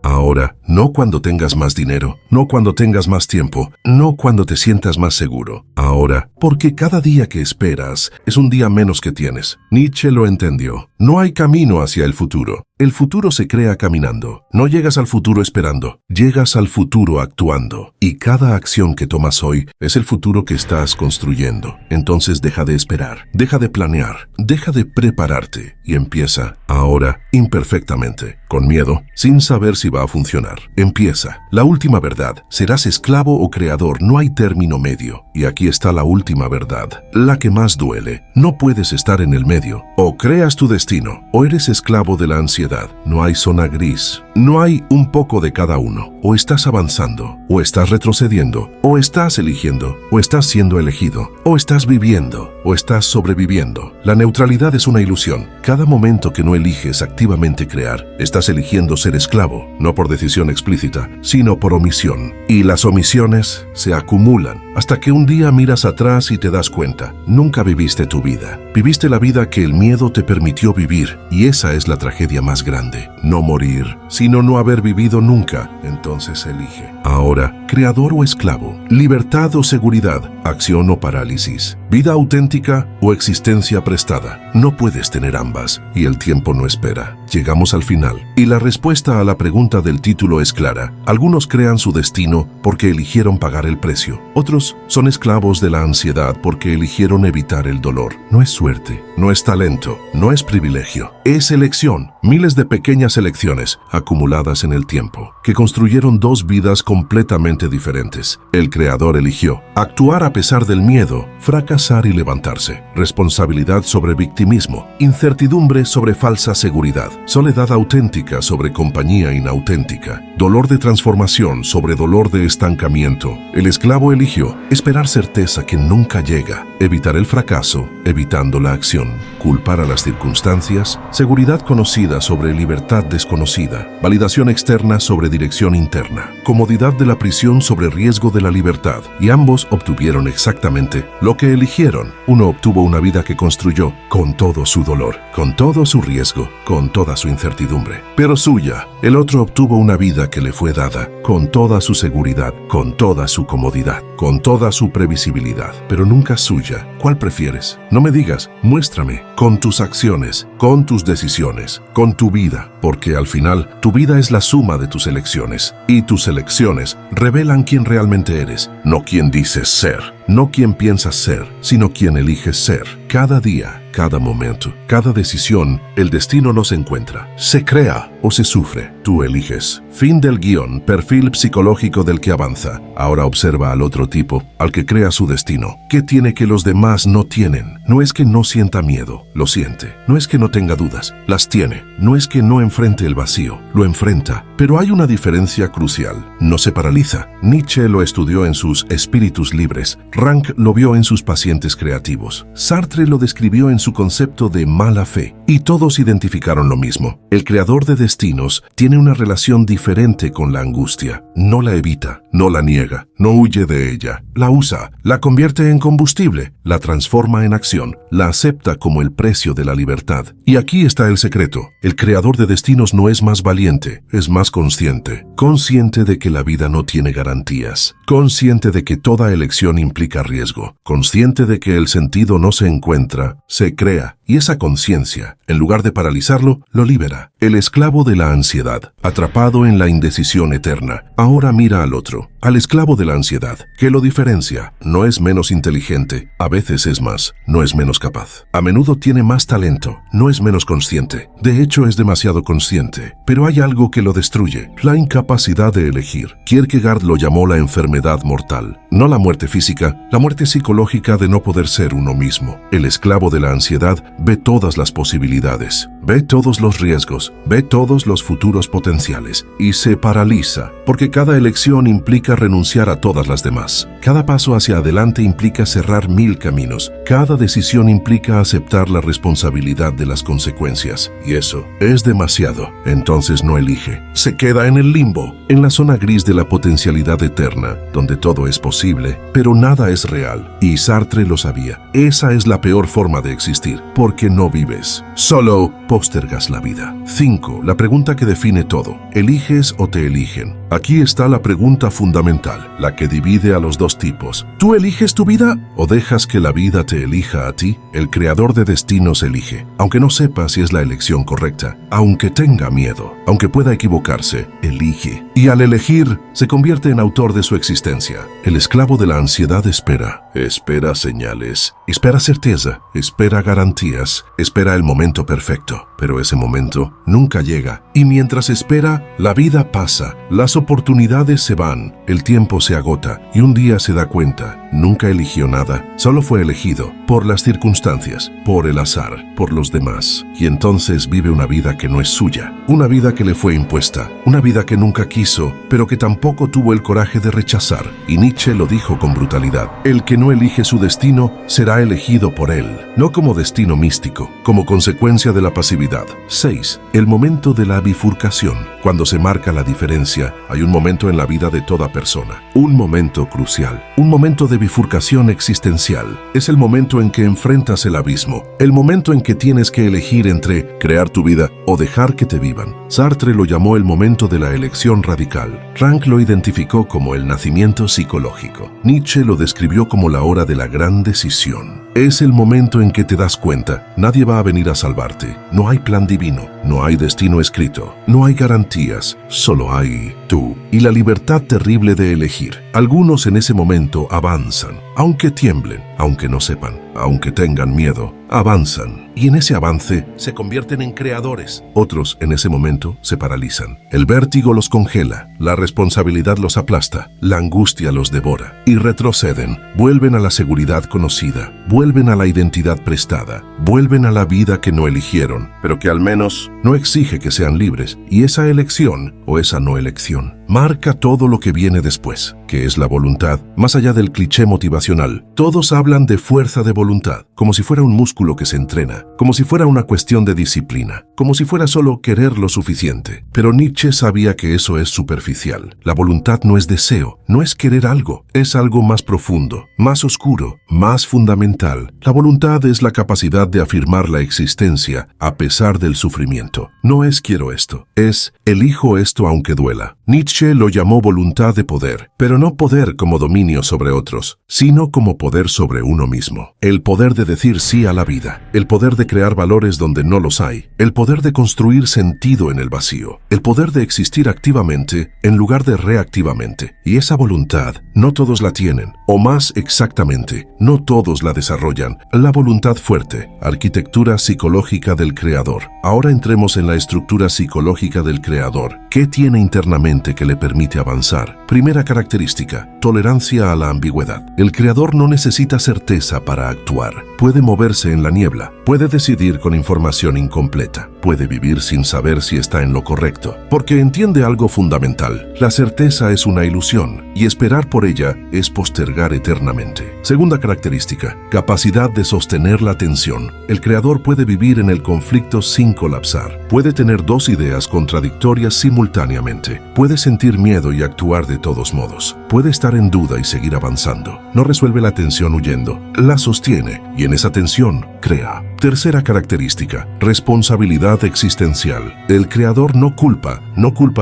ahora. No cuando tengas más dinero. No cuando tengas más tiempo. No cuando te sientas más seguro. Ahora. Porque cada día que esperas es un día menos que tienes. Nietzsche lo entendió. No hay camino hacia el futuro. El futuro se crea caminando. No llegas al futuro esperando, llegas al futuro actuando. Y cada acción que tomas hoy es el futuro que estás construyendo. Entonces deja de esperar, deja de planear, deja de prepararte y empieza ahora imperfectamente, con miedo, sin saber si va a funcionar. Empieza. La última verdad. Serás esclavo o creador, no hay término medio. Y aquí está la última verdad, la que más duele. No puedes estar en el medio. O creas tu destino, o eres esclavo de la ansiedad. No hay zona gris. No hay un poco de cada uno. O estás avanzando, o estás retrocediendo, o estás eligiendo, o estás siendo elegido, o estás viviendo, o estás sobreviviendo. La neutralidad es una ilusión. Cada momento que no eliges activamente crear, estás eligiendo ser esclavo, no por decisión explícita, sino por omisión. Y las omisiones se acumulan hasta que un día miras atrás y te das cuenta, nunca viviste tu vida. Viviste la vida que el miedo te permitió vivir, y esa es la tragedia más grande. No morir, sino no haber vivido nunca. Entonces elige. Ahora, creador o esclavo, libertad o seguridad, acción o parálisis, vida auténtica o existencia prestada. No puedes tener ambas, y el tiempo no espera. Llegamos al final, y la respuesta a la pregunta del título es clara. Algunos crean su destino porque eligieron pagar el precio. Otros son esclavos de la ansiedad porque eligieron evitar el dolor. No es suerte, no es talento, no es privilegio. Es elección. Miles de pequeñas elecciones acumuladas en el tiempo, que construyeron dos vidas completamente diferentes. El creador eligió actuar a pesar del miedo, fracasar y levantarse, responsabilidad sobre victimismo, incertidumbre sobre falsa seguridad, soledad auténtica sobre compañía inauténtica, dolor de transformación sobre dolor de estancamiento. El esclavo eligió esperar certeza que nunca llega, evitar el fracaso, evitando la acción, culpar a las circunstancias, seguridad conocida sobre libertad desconocida, validación externa sobre dirección interna, comodidad de la prisión sobre riesgo de la libertad, y ambos obtuvieron exactamente lo que eligieron. Uno obtuvo una vida que construyó con todo su dolor, con todo su riesgo, con toda su incertidumbre, pero suya. El otro obtuvo una vida que le fue dada con toda su seguridad, con toda su comodidad, con toda su previsibilidad, pero nunca suya. ¿Cuál prefieres? No me digas, muéstrame, con tus acciones, con tus decisiones, con tu vida, porque al final tu vida es la suma de tus elecciones, y tus elecciones revelan quién realmente eres, no quién dices ser. No quien piensas ser, sino quien eliges ser. Cada día, cada momento, cada decisión, el destino nos encuentra. Se crea o se sufre. Tú eliges. Fin del guión. Perfil psicológico del que avanza. Ahora observa al otro tipo, al que crea su destino. ¿Qué tiene que los demás no tienen? No es que no sienta miedo, lo siente. No es que no tenga dudas, las tiene. No es que no enfrente el vacío, lo enfrenta. Pero hay una diferencia crucial. No se paraliza. Nietzsche lo estudió en sus Espíritus Libres. Rank lo vio en sus Pacientes Creativos. Sartre lo describió en su concepto de mala fe. Y todos identificaron lo mismo. El creador de destinos tiene una relación diferente con la angustia. No la evita, no la niega, no huye de ella. La usa, la convierte en combustible, la transforma en acción, la acepta como el precio de la libertad. Y aquí está el secreto. El creador de destinos no es más valiente, es más consciente. Consciente de que la vida no tiene garantías. Consciente de que toda elección implica riesgo. Consciente de que el sentido no se encuentra, se crea. Y esa conciencia, en lugar de paralizarlo, lo libera. El esclavo de la ansiedad, atrapado en la indecisión eterna, ahora mira al otro, al esclavo de la ansiedad, que lo diferencia. No es menos inteligente, a veces es más, no es menos capaz. A menudo tiene más talento, no es menos consciente. De hecho, es demasiado consciente. Pero hay algo que lo destruye, la incapacidad de elegir. Kierkegaard lo llamó la enfermedad mortal. No la muerte física, la muerte psicológica de no poder ser uno mismo. El esclavo de la ansiedad ve todas las posibilidades, ve todos los riesgos, ve todos los futuros potenciales y se paraliza, porque cada elección implica renunciar a todas las demás. Cada paso hacia adelante implica cerrar 1000 caminos. Cada decisión implica aceptar la responsabilidad de las consecuencias. Y eso es demasiado. Entonces no elige. Se queda en el limbo, en la zona gris de la potencialidad eterna, donde todo es posible, pero nada es real. Y Sartre lo sabía. Esa es la peor forma de existir, porque no vives. Solo postergas la vida. 5. La pregunta que define todo. ¿Eliges o te eligen? Aquí está la pregunta fundamental, la que divide a los dos tipos. ¿Tú eliges tu vida o dejas que la vida te elija a ti? El creador de destinos elige, aunque no sepa si es la elección correcta, aunque tenga miedo, aunque pueda equivocarse, elige. Y al elegir, se convierte en autor de su existencia. El esclavo de la ansiedad espera. Espera señales, espera certeza, espera garantías, espera el momento perfecto. Pero ese momento nunca llega. Y mientras espera, la vida pasa, las oportunidades se van, el tiempo se agota y un día se da cuenta, nunca eligió nada, solo fue elegido por las circunstancias, por el azar, por los demás. Y entonces vive una vida que no es suya, una vida que le fue impuesta, una vida que nunca quiso, pero que tampoco tuvo el coraje de rechazar. Y Nietzsche lo dijo con brutalidad: el que no elige su destino será elegido por él, no como destino místico, como consecuencia de la pasividad. 6. El momento de la bifurcación. Cuando se marca la diferencia, hay un momento en la vida de toda persona, un momento crucial, un momento de bifurcación existencial. Es el momento en que enfrentas el abismo, el momento en que tienes que elegir entre crear tu vida o dejar que te vivan. Sartre lo llamó el momento de la elección radical. Rank lo identificó como el nacimiento psicológico. Nietzsche lo describió como la hora de la gran decisión. Es el momento en que te das cuenta, nadie va a venir a salvarte. No hay plan divino, no hay destino escrito, no hay garantías, solo hay tú y la libertad terrible de elegir. Algunos en ese momento avanzan, aunque tiemblen, aunque no sepan, aunque tengan miedo, avanzan. Y en ese avance se convierten en creadores. Otros en ese momento se paralizan. El vértigo los congela, la responsabilidad los aplasta, la angustia los devora. Y retroceden, vuelven a la seguridad conocida, vuelven a la identidad prestada, vuelven a la vida que no eligieron, pero que al menos no exige que sean libres. Y esa elección o esa no elección marca todo lo que viene después, que es la voluntad. Más allá del cliché motivacional, todos hablan de fuerza de voluntad, como si fuera un músculo que se entrena, como si fuera una cuestión de disciplina, como si fuera solo querer lo suficiente. Pero Nietzsche sabía que eso es superficial. La voluntad no es deseo, no es querer algo, es algo más profundo, más oscuro, más fundamental. La voluntad es la capacidad de afirmar la existencia a pesar del sufrimiento. No es quiero esto, es elijo esto aunque duela. Nietzsche lo llamó voluntad de poder, pero no poder como dominio sobre otros, sino como poder sobre uno mismo. El poder de decir sí a la vida, el poder de crear valores donde no los hay, el poder de construir sentido en el vacío, el poder de existir activamente en lugar de reactivamente. Y esa voluntad no todos la tienen, o más exactamente, no todos la desarrollan. La voluntad fuerte, arquitectura psicológica del creador. Ahora entremos en la estructura psicológica del creador. ¿Qué tiene internamente que le permite avanzar. Primera característica, tolerancia a la ambigüedad. El creador no necesita certeza para actuar. Puede moverse en la niebla, puede decidir con información incompleta, puede vivir sin saber si está en lo correcto, porque entiende algo fundamental. La certeza es una ilusión y esperar por ella es postergar eternamente. Segunda característica, capacidad de sostener la tensión. El creador puede vivir en el conflicto sin colapsar. Puede tener dos ideas contradictorias simultáneamente. Puede sentir miedo y actuar de todos modos. Puede estar en duda y seguir avanzando. No resuelve la tensión huyendo, la sostiene y en esa tensión crea. Tercera característica, responsabilidad existencial. El creador no culpa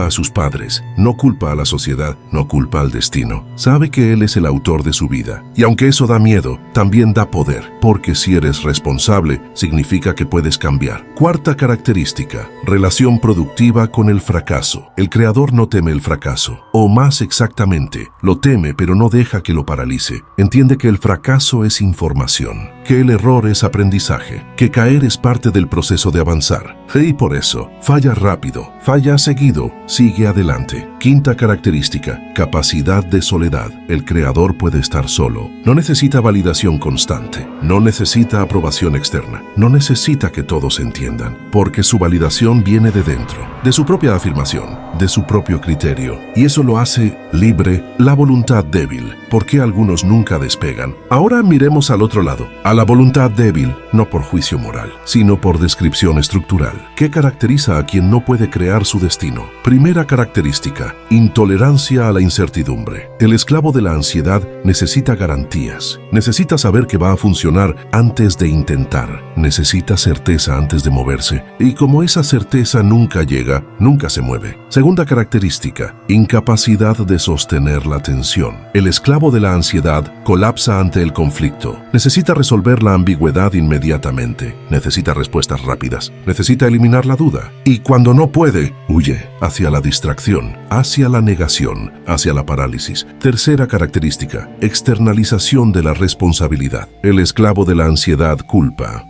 a sus padres, no culpa a la sociedad, no culpa al destino. Sabe que él es el autor de su vida. Y aunque eso da miedo, también da poder, porque si eres responsable, significa que puedes cambiar. Cuarta característica, relación productiva con el fracaso. El creador no teme el fracaso, o más exactamente, lo teme pero no deja que lo paralice. Entiende que el fracaso es información, que el error es aprendizaje, que caer es parte del proceso de avanzar. Y por eso, falla rápido, falla seguido, sigue adelante. Quinta característica, capacidad de soledad. El creador puede estar solo. No necesita validación constante, no necesita aprobación externa, no necesita que todos entiendan, porque su validación viene de dentro, de su propia afirmación, de su propio criterio. Y eso lo hace libre, la voluntad débil. ¿Por qué algunos nunca despegan? Ahora miremos al otro lado, a la voluntad débil, no por juicio moral, sino por descripción estructural. ¿Qué caracteriza a quien no puede crear su destino? Primera característica, intolerancia a la incertidumbre. El esclavo de la ansiedad necesita garantías, necesita saber que va a funcionar antes de intentar, necesita certeza antes de moverse, y como esa certeza nunca llega, nunca se mueve. Segunda característica, incapacidad de sostener la tensión. El esclavo de la ansiedad colapsa ante el conflicto, necesita resolver la ambigüedad inmediatamente, necesita respuestas rápidas, necesita eliminar la duda, y cuando no puede, huye hacia la distracción, hacia la negación, hacia la parálisis. Tercera característica, externalización de la responsabilidad. El esclavo de la ansiedad culpa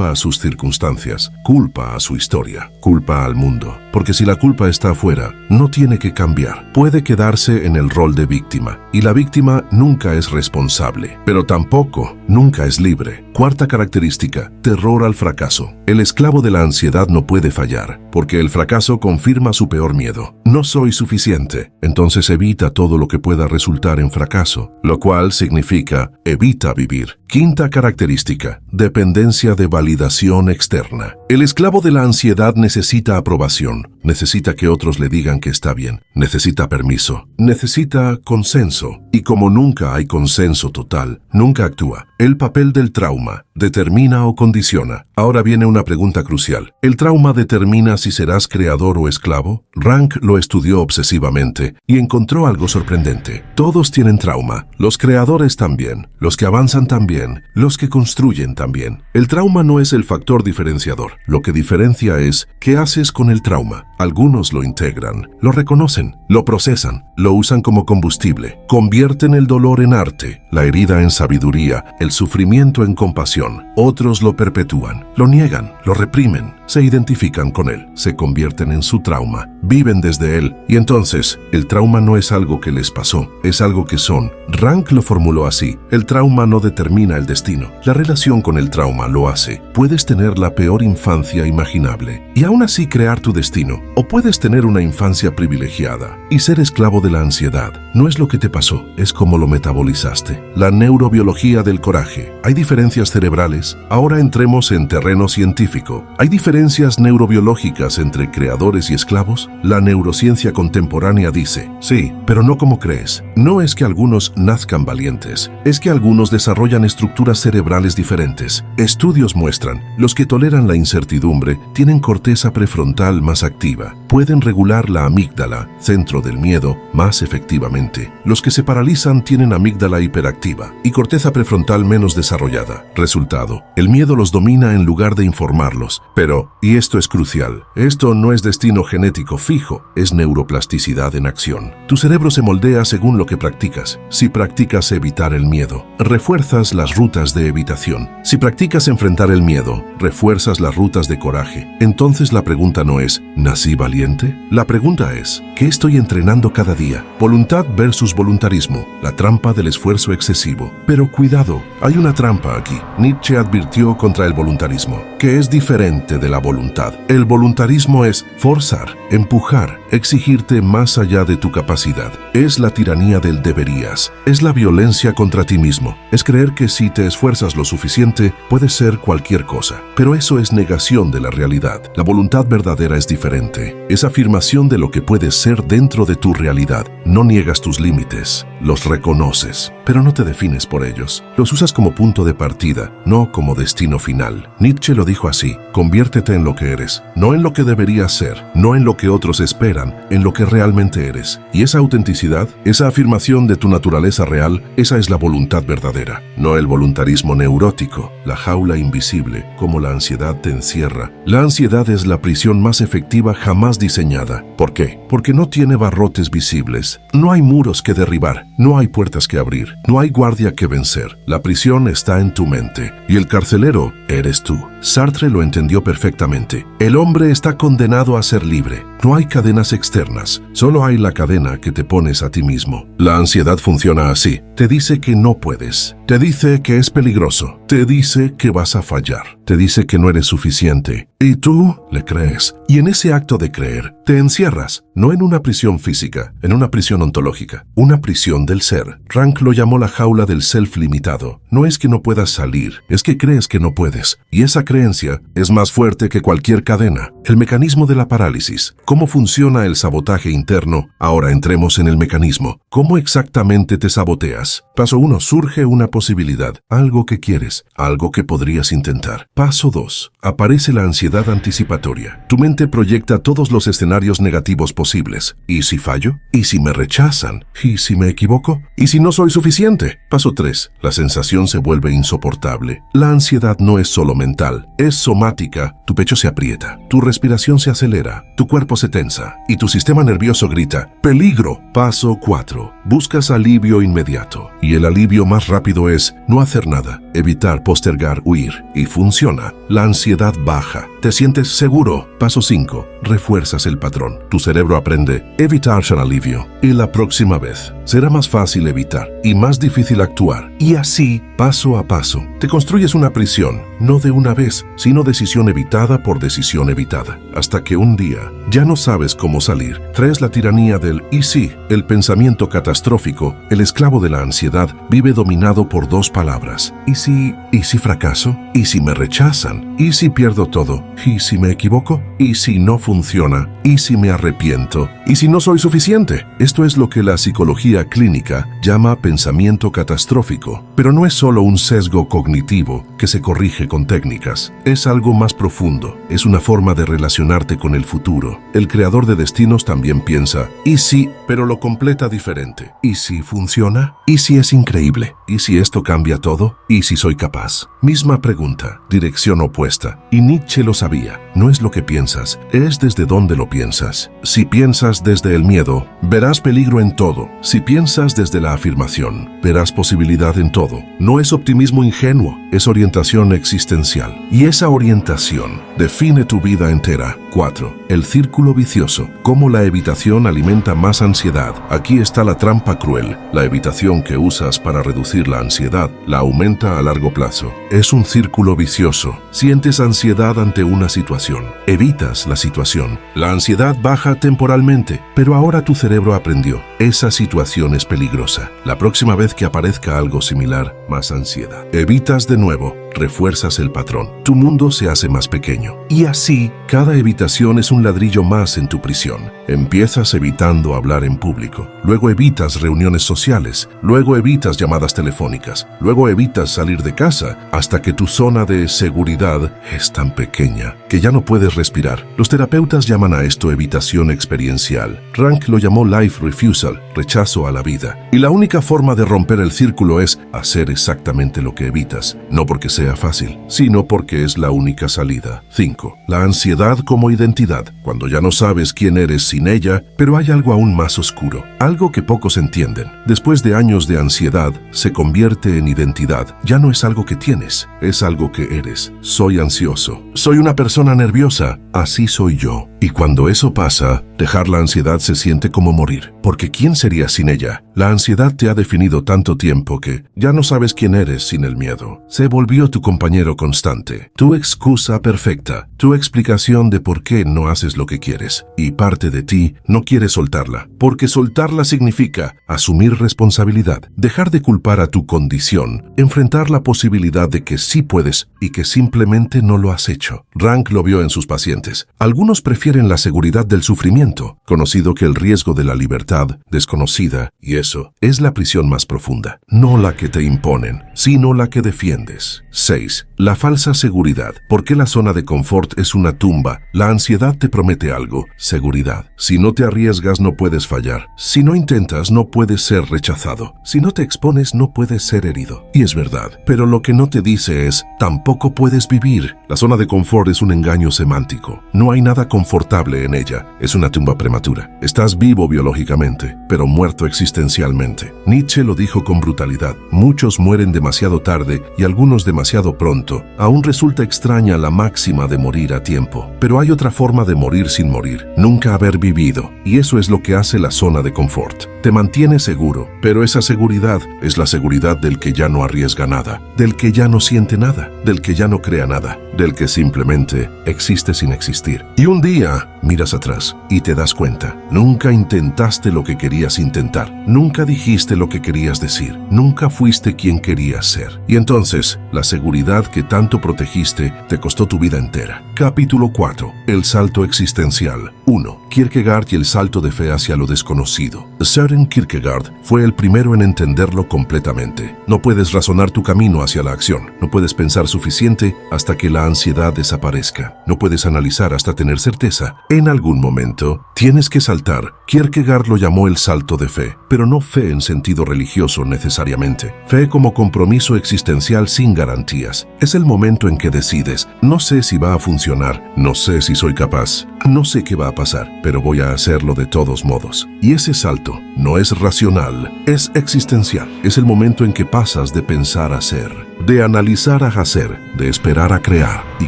a sus circunstancias, culpa a su historia, culpa al mundo, porque si la culpa está afuera, no tiene que cambiar, puede quedarse en el rol de víctima, y la víctima nunca es responsable, pero tampoco nunca es libre. Cuarta característica, terror al fracaso. El esclavo de la ansiedad no puede fallar, porque el fracaso confirma su peor miedo. No soy suficiente, entonces evita todo lo que pueda resultar en fracaso, lo cual significa evita vivir. Quinta característica, dependencia de validación externa. El esclavo de la ansiedad necesita aprobación, necesita que otros le digan que está bien, necesita permiso, necesita consenso, y como nunca hay consenso total, nunca actúa. El papel del trauma determina o condiciona. Ahora viene una pregunta crucial. ¿El trauma determina si serás creador o esclavo? Rank lo estudió obsesivamente y encontró algo sorprendente. Todos tienen trauma, los creadores también, los que avanzan también, los que construyen también. El trauma no es el factor diferenciador. Lo que diferencia es qué haces con el trauma. Algunos lo integran, lo reconocen, lo procesan, lo usan como combustible, convierten el dolor en arte, la herida en sabiduría, el sufrimiento en compasión. Otros lo perpetúan, lo niegan, lo reprimen, se identifican con él, se convierten en su trauma, viven desde él, y entonces el trauma no es algo que les pasó, es algo que son. Rank lo formuló así: el trauma no determina el destino, la relación con el trauma lo hace. Puedes tener la peor infancia imaginable y aún así crear tu destino, o puedes tener una infancia privilegiada y ser esclavo de la ansiedad. No es lo que te pasó, es cómo lo metabolizaste. La neurobiología del coraje. ¿Hay diferencias cerebrales? Ahora entremos en terreno científico. ¿Hay diferencias neurobiológicas entre creadores y esclavos? La neurociencia contemporánea dice, sí, pero no como crees. No es que algunos nazcan valientes, es que algunos desarrollan estructuras cerebrales diferentes. Estudios muestran, los que toleran la incertidumbre tienen corteza prefrontal más activa, pueden regular la amígdala, centro del miedo, más efectivamente. Los que se paralizan tienen amígdala hiperactiva y corteza prefrontal menos desarrollada. Resultado, el miedo los domina en lugar de informarlos, pero No, y esto es crucial. Esto no es destino genético fijo, es neuroplasticidad en acción. Tu cerebro se moldea según lo que practicas. Si practicas evitar el miedo, refuerzas las rutas de evitación. Si practicas enfrentar el miedo, refuerzas las rutas de coraje. Entonces la pregunta no es, ¿nací valiente? La pregunta es, ¿qué estoy entrenando cada día? Voluntad versus voluntarismo, la trampa del esfuerzo excesivo. Pero cuidado, hay una trampa aquí. Nietzsche advirtió contra el voluntarismo, que es diferente de la voluntad. El voluntarismo es forzar, empujar, exigirte más allá de tu capacidad. Es la tiranía del deberías. Es la violencia contra ti mismo. Es creer que si te esfuerzas lo suficiente, puedes ser cualquier cosa. Pero eso es negación de la realidad. La voluntad verdadera es diferente. Es afirmación de lo que puedes ser dentro de tu realidad. No niegas tus límites, los reconoces, pero no te defines por ellos. Los usas como punto de partida, no como destino final. Nietzsche lo dijo así: conviértete en lo que eres, no en lo que deberías ser, no en lo que otros esperan, en lo que realmente eres. Y esa autenticidad, esa afirmación de tu naturaleza real, esa es la voluntad verdadera, no el voluntarismo neurótico, la jaula invisible, como la ansiedad te encierra. La ansiedad es la prisión más efectiva jamás diseñada. ¿Por qué? Porque no tiene barrotes visibles, no hay muros que derribar, no hay puertas que abrir, no hay guardia que vencer. La prisión está en tu mente y el carcelero eres tú. Sartre lo entendió perfectamente. El hombre está condenado a ser libre. No hay cadenas externas, solo hay la cadena que te pones a ti mismo. La ansiedad funciona así. Te dice que no puedes, te dice que es peligroso, te dice que vas a fallar, te dice que no eres suficiente. Y tú le crees. Y en ese acto de creer, te encierras, no en una prisión física, en una prisión ontológica, una prisión del ser. Rank lo llamó la jaula del self limitado. No es que no puedas salir, es que crees que no puedes. Y esa creencia es más fuerte que cualquier cadena. El mecanismo de la parálisis. ¿Cómo funciona el sabotaje interno? Ahora entremos en el mecanismo. ¿Cómo exactamente te saboteas? Paso 1. Surge una posibilidad, algo que quieres, algo que podrías intentar. Paso 2. Aparece la ansiedad anticipatoria. Tu mente proyecta todos los escenarios negativos posibles. ¿Y si fallo? ¿Y si me rechazan? ¿Y si me equivoco? ¿Y si no soy suficiente? Paso 3. La sensación se vuelve insoportable. La ansiedad no es solo mental, es somática. Tu pecho se aprieta, tu respiración se acelera, tu cuerpo se tensa y tu sistema nervioso grita ¡peligro! Paso 4. Buscas alivio inmediato. Y el alivio más rápido es no hacer nada, evitar, postergar, huir. Y funciona. La ansiedad baja. Te sientes seguro. Paso 5. Refuerzas el patrón. Tu cerebro aprende evitar sin alivio. Y la próxima vez será más fácil evitar y más difícil actuar. Y así, paso a paso, te construyes una prisión, no de una vez, sino decisión evitada por decisión evitada. Hasta que un día ya no sabes cómo salir. Traes la tiranía del y sí. El pensamiento catastrófico, el esclavo de la ansiedad, vive dominado por dos palabras. ¿Y si fracaso? ¿Y si me rechazan? ¿Y si pierdo todo? ¿Y si me equivoco? ¿Y si no funciona? ¿Y si me arrepiento? ¿Y si no soy suficiente? Esto es lo que la psicología clínica llama pensamiento catastrófico. Pero no es solo un sesgo cognitivo que se corrige con técnicas. Es algo más profundo. Es una forma de relacionarte con el futuro. El creador de destinos también piensa, ¿y si? Pero lo completa diferente. ¿Y si funciona? ¿Y si es increíble? ¿Y si esto cambia todo? ¿Y si soy capaz? Misma pregunta, dirección opuesta. Y Nietzsche lo sabía. No es lo que piensas, es desde dónde lo piensas. Si piensas desde el miedo, verás peligro en todo. Si piensas desde la afirmación, verás posibilidad en todo. No es optimismo ingenuo, es orientación existencial. Y esa orientación define tu vida entera. 4. El círculo vicioso. Cómo la evitación alimenta más ansiedad. Aquí está la trampa cruel. La evitación que usas para reducir la ansiedad la aumenta a largo plazo. Es un círculo vicioso. Sientes ansiedad ante una situación. Evitas la situación. La ansiedad baja temporalmente, pero ahora tu cerebro aprendió. Esa situación es peligrosa. La próxima vez que aparezca algo similar, más ansiedad. Evitas de nuevo. Refuerzas el patrón. Tu mundo se hace más pequeño. Y así, cada evitación es un ladrillo más en tu prisión. Empiezas evitando hablar en público. Luego evitas reuniones sociales. Luego evitas llamadas telefónicas. Luego evitas salir de casa hasta que tu zona de seguridad es tan pequeña que ya no puedes respirar. Los terapeutas llaman a esto evitación experiencial. Rank lo llamó life refusal, rechazo a la vida. Y la única forma de romper el círculo es hacer exactamente lo que evitas. No porque sea sea fácil, sino porque es la única salida. 5. La ansiedad como identidad, cuando ya no sabes quién eres sin ella, pero hay algo aún más oscuro, algo que pocos entienden. Después de años de ansiedad, se convierte en identidad. Ya no es algo que tienes, es algo que eres. Soy ansioso. Soy una persona nerviosa. Así soy yo. Y cuando eso pasa, dejar la ansiedad se siente como morir, porque ¿quién sería sin ella? La ansiedad te ha definido tanto tiempo que ya no sabes quién eres sin el miedo. Se volvió tu compañero constante, tu excusa perfecta, tu explicación de por qué no haces lo que quieres. Y parte de ti no quiere soltarla, porque soltarla significa asumir responsabilidad, dejar de culpar a tu condición, enfrentar la posibilidad de que sí puedes y que simplemente no lo has hecho. Rank lo vio en sus pacientes. Algunos prefieren la seguridad del sufrimiento, conocido que el riesgo de la libertad desconocida, y eso es la prisión más profunda, no la que te imponen, sino la que defiendes. 6. La falsa seguridad. ¿Por qué la zona de confort es una tumba? La ansiedad te promete algo, seguridad. Si no te arriesgas, no puedes fallar. Si no intentas, no puedes ser rechazado. Si no te expones, no puedes ser herido. Y es verdad, pero lo que no te dice es, tampoco puedes vivir. La zona de confort es un engaño semántico. No hay nada confortable en ella. Es una tumba prematura. Estás vivo biológicamente, pero muerto existencialmente. Nietzsche lo dijo con brutalidad. Muchos mueren demasiado tarde y algunos demasiado pronto. Aún resulta extraña la máxima de morir a tiempo. Pero hay otra forma de morir sin morir. Nunca haber vivido. Y eso es lo que hace la zona de confort. Te mantiene seguro, pero esa seguridad es la seguridad del que ya no arriesga nada, del que ya no siente nada, del que ya no crea nada, del que simplemente existe sin existir. Y un día miras atrás y te das cuenta, nunca intentaste lo que querías intentar, nunca dijiste lo que querías decir, nunca fuiste quien querías ser. Y entonces, la seguridad que tanto protegiste te costó tu vida entera. Capítulo 4. El salto existencial. 1. Kierkegaard y el salto de fe hacia lo desconocido. Søren Kierkegaard fue el primero en entenderlo completamente. No puedes razonar tu camino hacia la acción. No puedes pensar suficiente hasta que la ansiedad desaparezca. No puedes analizar hasta tener certeza. En algún momento, tienes que saltar. Kierkegaard lo llamó el salto de fe, pero no fe en sentido religioso necesariamente. Fe como compromiso existencial sin garantías. Es el momento en que decides, no sé si va a funcionar, no sé si soy capaz, no sé qué va a pasar, pero voy a hacerlo de todos modos. Y ese salto no es racional, es existencial. Es el momento en que pasas de pensar a ser, de analizar a hacer, de esperar a crear. Y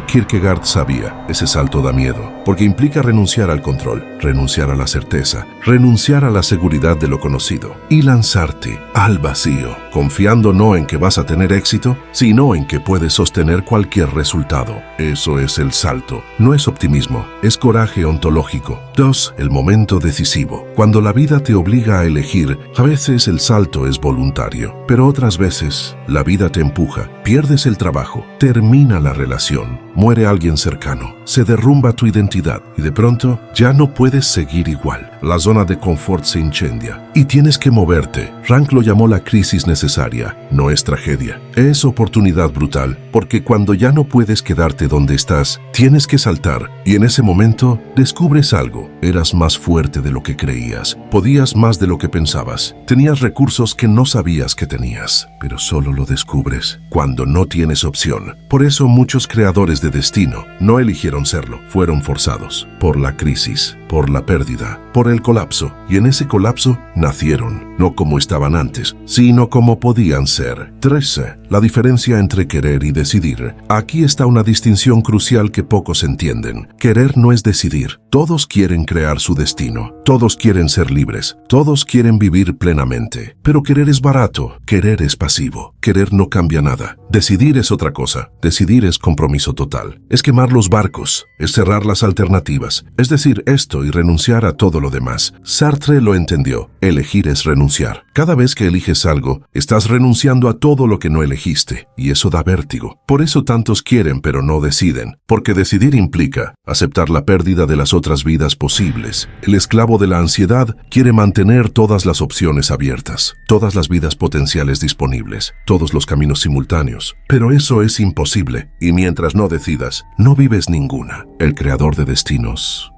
Kierkegaard sabía, ese salto da miedo, porque implica renunciar al control, renunciar a la certeza, renunciar a la seguridad de lo conocido y lanzarte al vacío, confiando no en que vas a tener éxito, sino en que puedes sostener cualquier resultado. Eso es el salto. No es optimismo, es coraje ontológico. 2. El momento decisivo. Cuando la vida te obliga a elegir, a veces el salto es voluntario, pero otras veces la vida te empuja. Pierdes el trabajo, termina la relación, muere alguien cercano, se derrumba tu identidad y de pronto ya no puedes seguir igual. La zona de confort se incendia y tienes que moverte. Rank lo llamó la crisis necesaria, no es tragedia. Es oportunidad brutal, porque cuando ya no puedes quedarte donde estás, tienes que saltar y en ese momento descubres algo. Eras más fuerte de lo que creías, podías más de lo que pensabas, tenías recursos que no sabías que tenías, pero solo lo descubres cuando no tienes opción. Por eso muchos creadores de destino no eligieron serlo, fueron forzados por la crisis, por la pérdida, por el colapso, y en ese colapso nacieron, no como estaban antes, sino como podían ser. 13. La diferencia entre querer y decidir. Aquí está una distinción crucial que pocos entienden. Querer no es decidir. Todos quieren crear su destino, todos quieren ser libres, todos quieren vivir plenamente, pero querer es barato, querer es pasivo, querer no cambia nada. Decidir es otra cosa, decidir es compromiso total, es quemar los barcos, es cerrar las alternativas, es decir esto y renunciar a todo lo demás. Sartre lo entendió, elegir es renunciar. Cada vez que eliges algo, estás renunciando a todo lo que no elegiste, y eso da vértigo. Por eso tantos quieren pero no deciden, porque decidir implica aceptar la pérdida de las otras vidas posibles. El esclavo de la ansiedad quiere mantener todas las opciones abiertas, todas las vidas potenciales disponibles, todos los caminos simultáneos. Pero eso es imposible, y mientras no decidas, no vives ninguna. El creador de destinos